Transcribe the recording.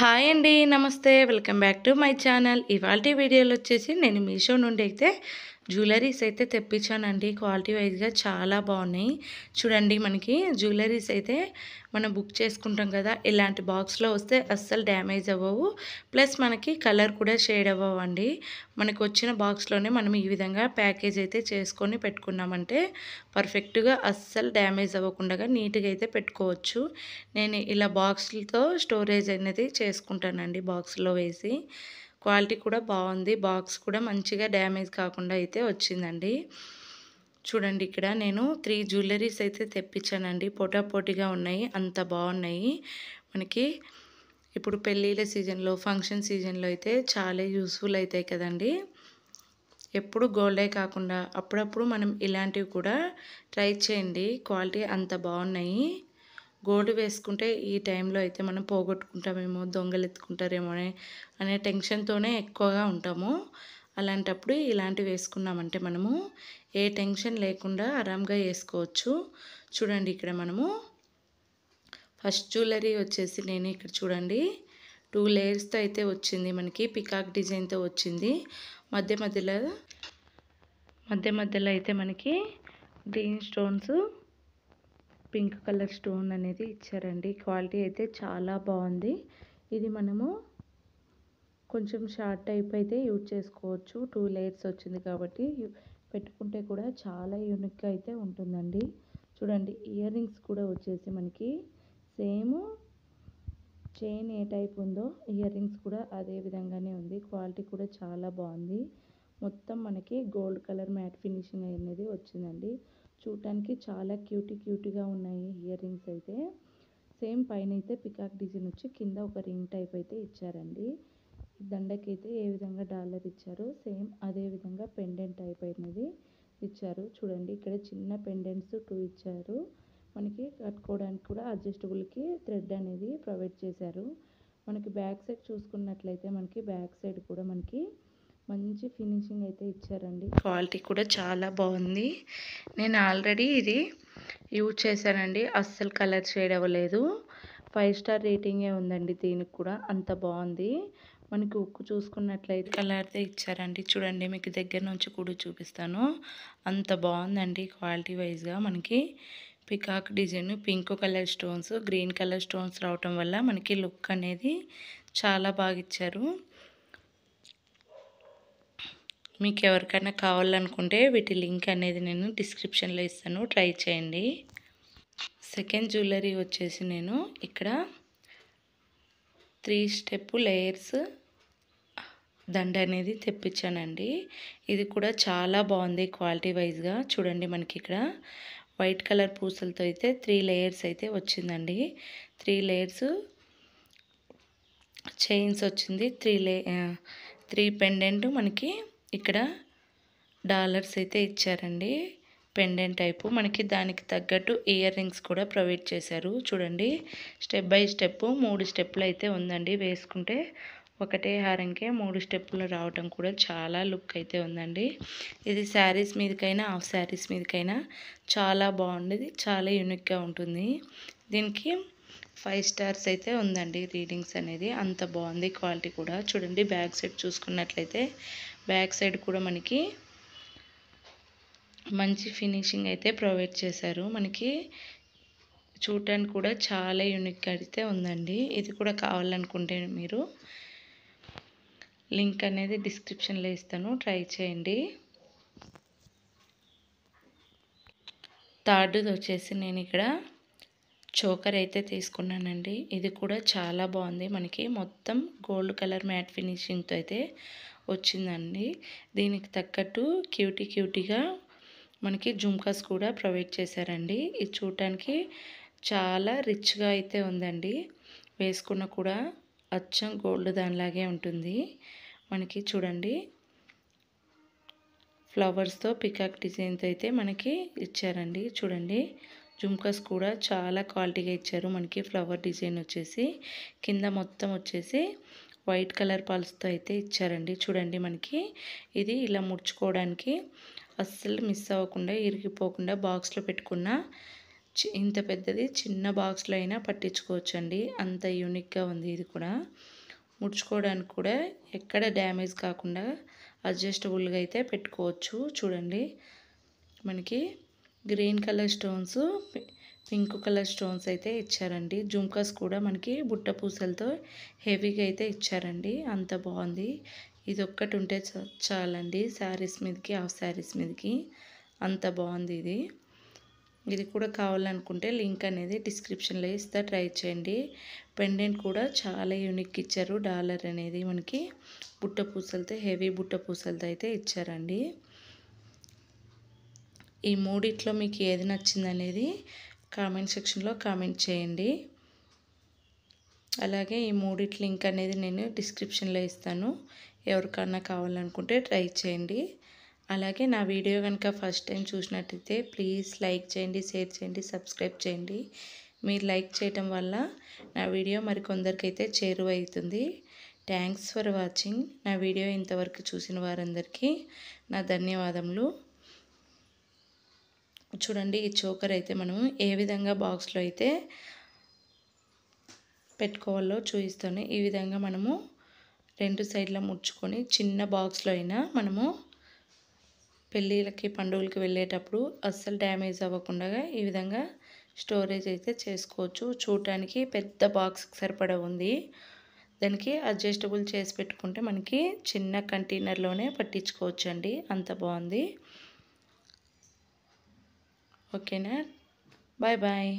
Hi అండి. నమస్తే. Welcome back to my channel. ఇవాల్టి వీడియోలో వచ్చేసి నేను మీషో నుండి అయితే జ్యువెలరీస్ అయితే తెప్పించానండి. క్వాలిటీ వైజ్‌గా చాలా బాగున్నాయి. చూడండి, మనకి జ్యువెలరీస్ అయితే మనం బుక్ చేసుకుంటాం కదా, ఇలాంటి బాక్స్‌లో వస్తే అస్సలు డ్యామేజ్ అవ్వవు. ప్లస్ మనకి కలర్ కూడా షేడ్ అవ్వవండి. మనకు వచ్చిన బాక్స్‌లోనే మనం ఈ విధంగా ప్యాకేజ్ అయితే చేసుకొని పెట్టుకున్నామంటే పర్ఫెక్ట్‌గా అస్సలు డ్యామేజ్ అవ్వకుండా నీట్‌గా అయితే పెట్టుకోవచ్చు. నేను ఇలా బాక్స్‌లతో స్టోరేజ్ అనేది చేసుకుంటానండి, బాక్స్‌లో వేసి. క్వాలిటీ కూడా బాగుంది. బాక్స్ కూడా మంచిగా డ్యామేజ్ కాకుండా అయితే వచ్చిందండి. చూడండి, ఇక్కడ నేను 3 జ్యువెలరీస్ అయితే తెప్పించానండి. పోటాపోటీగా ఉన్నాయి, అంత బాగున్నాయి. మనకి ఇప్పుడు పెళ్ళిళ్ళ సీజన్లో, ఫంక్షన్ సీజన్లో అయితే చాలా యూస్ఫుల్ అవుతాయి కదండి. ఎప్పుడు గోల్డే కాకుండా అప్పుడప్పుడు మనం ఇలాంటివి కూడా ట్రై చేయండి. క్వాలిటీ అంత బాగున్నాయి. గోల్డ్ వేసుకుంటే ఈ టైంలో అయితే మనం పోగొట్టుకుంటామేమో, దొంగలు ఎత్తుకుంటారేమో అనే టెన్షన్తోనే ఎక్కువగా ఉంటాము. అలాంటప్పుడు ఇలాంటివి వేసుకున్నామంటే మనము ఏ టెన్షన్ లేకుండా ఆరాంగా వేసుకోవచ్చు. చూడండి, ఇక్కడ మనము ఫస్ట్ జ్యువెలరీ వచ్చేసి నేను ఇక్కడ చూడండి 2 లేయర్స్తో అయితే వచ్చింది. మనకి పికాక్ డిజైన్తో వచ్చింది. మధ్య మధ్యలో అయితే మనకి green stones, pink colour stone అనేది ఇచ్చారండి. క్వాలిటీ అయితే చాలా బాగుంది. ఇది మనము కొంచెం షార్ట్ టైప్ అయితే యూజ్ చేసుకోవచ్చు. 2 లేయర్స్ వచ్చింది కాబట్టి పెట్టుకుంటే కూడా చాలా యూనిక్గా అయితే ఉంటుందండి. చూడండి, ఇయర్ రింగ్స్ కూడా వచ్చేసి మనకి సేమ్ చైన్ ఏ టైప్ ఉందో ఇయర్ రింగ్స్ కూడా అదే విధంగానే ఉంది. క్వాలిటీ కూడా చాలా బాగుంది. మొత్తం మనకి గోల్డ్ కలర్ మ్యాట్ ఫినిషింగ్ అనేది వచ్చిందండి. చూడటానికి చాలా క్యూట్గా ఉన్నాయి ఇయర్ రింగ్స్ అయితే. సేమ్ పైన అయితే పికాక్ డిజైన్ వచ్చి కింద ఒక రింగ్ టైప్ అయితే ఇచ్చారండి. దండకి అయితే ఏ విధంగా డాలర్ ఇచ్చారో సేమ్ అదే విధంగా పెండెంట్ టైప్ అనేది ఇచ్చారు. చూడండి, ఇక్కడ చిన్న పెండెంట్స్ 2 ఇచ్చారు. మనకి కట్టుకోవడానికి కూడా అడ్జస్టబుల్కి థ్రెడ్ అనేది ప్రొవైడ్ చేశారు. మనకి బ్యాక్ సైడ్ చూసుకున్నట్లయితే మనకి బ్యాక్ సైడ్ కూడా మనకి మంచి ఫినిషింగ్ అయితే ఇచ్చారండి. క్వాలిటీ కూడా చాలా బాగుంది. నేను ఆల్రెడీ ఇది యూజ్ చేశానండి. అస్సలు కలర్ షేడ్ అవ్వలేదు. 5 స్టార్ రేటింగే ఉందండి దీనికి కూడా. అంత బాగుంది. మనకి ఉక్కు చూసుకున్నట్లయితే కలర్దే ఇచ్చారండి. చూడండి, మీకు దగ్గర నుంచి కూడా చూపిస్తాను. అంత బాగుందండి క్వాలిటీ వైజ్గా. మనకి peacock design, pink colour stones, green colour stones రావటం వల్ల మనకి లుక్ అనేది చాలా బాగా ఇచ్చారు. మీకు ఎవరికైనా కావాలనుకుంటే వీటి లింక్ అనేది నేను డిస్క్రిప్షన్లో ఇస్తాను, ట్రై చేయండి. సెకండ్ జ్యువెలరీ వచ్చేసి నేను ఇక్కడ 3 స్టెప్ లేయర్స్ దండ అనేది తెప్పించానండి. ఇది కూడా చాలా బాగుంది క్వాలిటీ వైజ్గా. చూడండి, మనకి ఇక్కడ వైట్ కలర్ పూసలతో అయితే 3 లేయర్స్ అయితే వచ్చిందండి. 3 లేయర్స్ చైన్స్ వచ్చింది. 3 పెండెంట్ మనకి ఇక్కడ డాలర్స్ అయితే ఇచ్చారండి. పెండెంట్ టైపు మనకి దానికి తగ్గట్టు ఇయర్ రింగ్స్ కూడా ప్రొవైడ్ చేశారు. చూడండి, స్టెప్ బై స్టెప్ 3 స్టెప్పులు అయితే ఉందండి. వేసుకుంటే ఒకటే హారంకే 3 స్టెప్పులు రావటం కూడా చాలా లుక్ అయితే ఉందండి. ఇది శారీస్ మీదకైనా, హాఫ్ శారీస్ మీదకైనా చాలా బాగుండేది, చాలా యూనిక్గా ఉంటుంది. దీనికి 5 స్టార్స్ అయితే ఉందండి రీడింగ్స్ అనేది. అంత బాగుంది క్వాలిటీ కూడా. చూడండి, బ్యాక్ సైడ్ చూసుకున్నట్లయితే బ్యాక్ సైడ్ కూడా మనకి మంచి ఫినిషింగ్ అయితే ప్రొవైడ్ చేశారు. మనకి చూడటానికి కూడా చాలా యూనిక్గా అయితే ఉందండి. ఇది కూడా కావాలనుకుంటే మీరు లింక్ అనేది డిస్క్రిప్షన్లో ఇస్తాను, ట్రై చేయండి. థర్డ్ది వచ్చేసి నేను ఇక్కడ చోకర్ అయితే తీసుకున్నానండి. ఇది కూడా చాలా బాగుంది. మనకి మొత్తం గోల్డ్ కలర్ మ్యాట్ ఫినిషింగ్తో అయితే వచ్చిందండి. దీనికి తగ్గట్టు క్యూటీగా మనకి జుమ్కాస్ కూడా ప్రొవైడ్ చేశారండి. ఇది చూడటానికి చాలా రిచ్గా అయితే ఉందండి. వేసుకున్న కూడా అచ్చం గోల్డ్ దానిలాగే ఉంటుంది. మనకి చూడండి, ఫ్లవర్స్తో పికాక్ డిజైన్తో అయితే మనకి ఇచ్చారండి. చూడండి, జుమ్కాస్ కూడా చాలా క్వాలిటీగా ఇచ్చారు. మనకి ఫ్లవర్ డిజైన్ వచ్చేసి కింద మొత్తం వచ్చేసి వైట్ కలర్ పల్స్తో అయితే ఇచ్చారండి. చూడండి, మనకి ఇది ఇలా ముడుచుకోవడానికి అస్సలు మిస్ అవ్వకుండా, ఇరిగిపోకుండా బాక్స్లో పెట్టుకున్న ఇంత పెద్దది చిన్న బాక్స్లో అయినా పట్టించుకోవచ్చండి. అంత యూనిక్గా ఉంది ఇది కూడా. ముడుచుకోవడానికి కూడా ఎక్కడ డ్యామేజ్ కాకుండా అడ్జస్టబుల్గా అయితే పెట్టుకోవచ్చు. చూడండి, మనకి green colour stones, pink colour stones అయితే ఇచ్చారండి. జుంకాస్ కూడా మనకి బుట్ట పూసలతో హెవీగా అయితే ఇచ్చారండి. అంత బాగుంది. ఇది ఒక్కటి ఉంటే చాలండి శారీస్ మీదకి, హాఫ్ శారీస్ మీదకి. అంత బాగుంది ఇది. ఇది కూడా కావాలనుకుంటే లింక్ అనేది డిస్క్రిప్షన్లో ఇస్తా, ట్రై చేయండి. పెండెంట్ కూడా చాలా యూనిక్ ఇచ్చారు. డాలర్ అనేది మనకి బుట్ట పూసలతో, హెవీ బుట్ట పూసలతో అయితే ఇచ్చారండి. ఈ మూడిట్లో మీకు ఏది నచ్చిందనేది కామెంట్ సెక్షన్లో కామెంట్ చేయండి. అలాగే ఈ మూడిటి లింక్ అనేది నేను డిస్క్రిప్షన్లో ఇస్తాను. ఎవరికన్నా కావాలనుకుంటే ట్రై చేయండి. అలాగే నా వీడియో కనుక ఫస్ట్ టైం చూసినట్టయితే ప్లీజ్ లైక్ చేయండి, షేర్ చేయండి, సబ్స్క్రైబ్ చేయండి. మీరు లైక్ చేయటం వల్ల నా వీడియో మరికొందరికైతే చేరువవుతుంది. Thanks for watching. నా వీడియో ఇంతవరకు చూసిన వారందరికీ నా ధన్యవాదములు. చూడండి, ఈ చోకర్ అయితే మనం ఏ విధంగా బాక్స్లో అయితే పెట్టుకోవాలో చూపిస్తాను. ఈ విధంగా మనము రెండు సైడ్ల ముడుచుకొని చిన్న బాక్స్లో అయినా మనము పెళ్ళిళ్ళకి, పండుగలకి వెళ్ళేటప్పుడు అస్సలు డ్యామేజ్ అవ్వకుండా ఈ విధంగా స్టోరేజ్ అయితే చేసుకోవచ్చు. చూడటానికి పెద్ద బాక్స్కి సరిపడా ఉంది. దానికి అడ్జస్టబుల్ చేసి పెట్టుకుంటే మనకి చిన్న కంటైనర్లోనే పట్టించుకోవచ్చు అండి. అంత బాగుంది. ఓకేనా, బాయ్ బాయ్.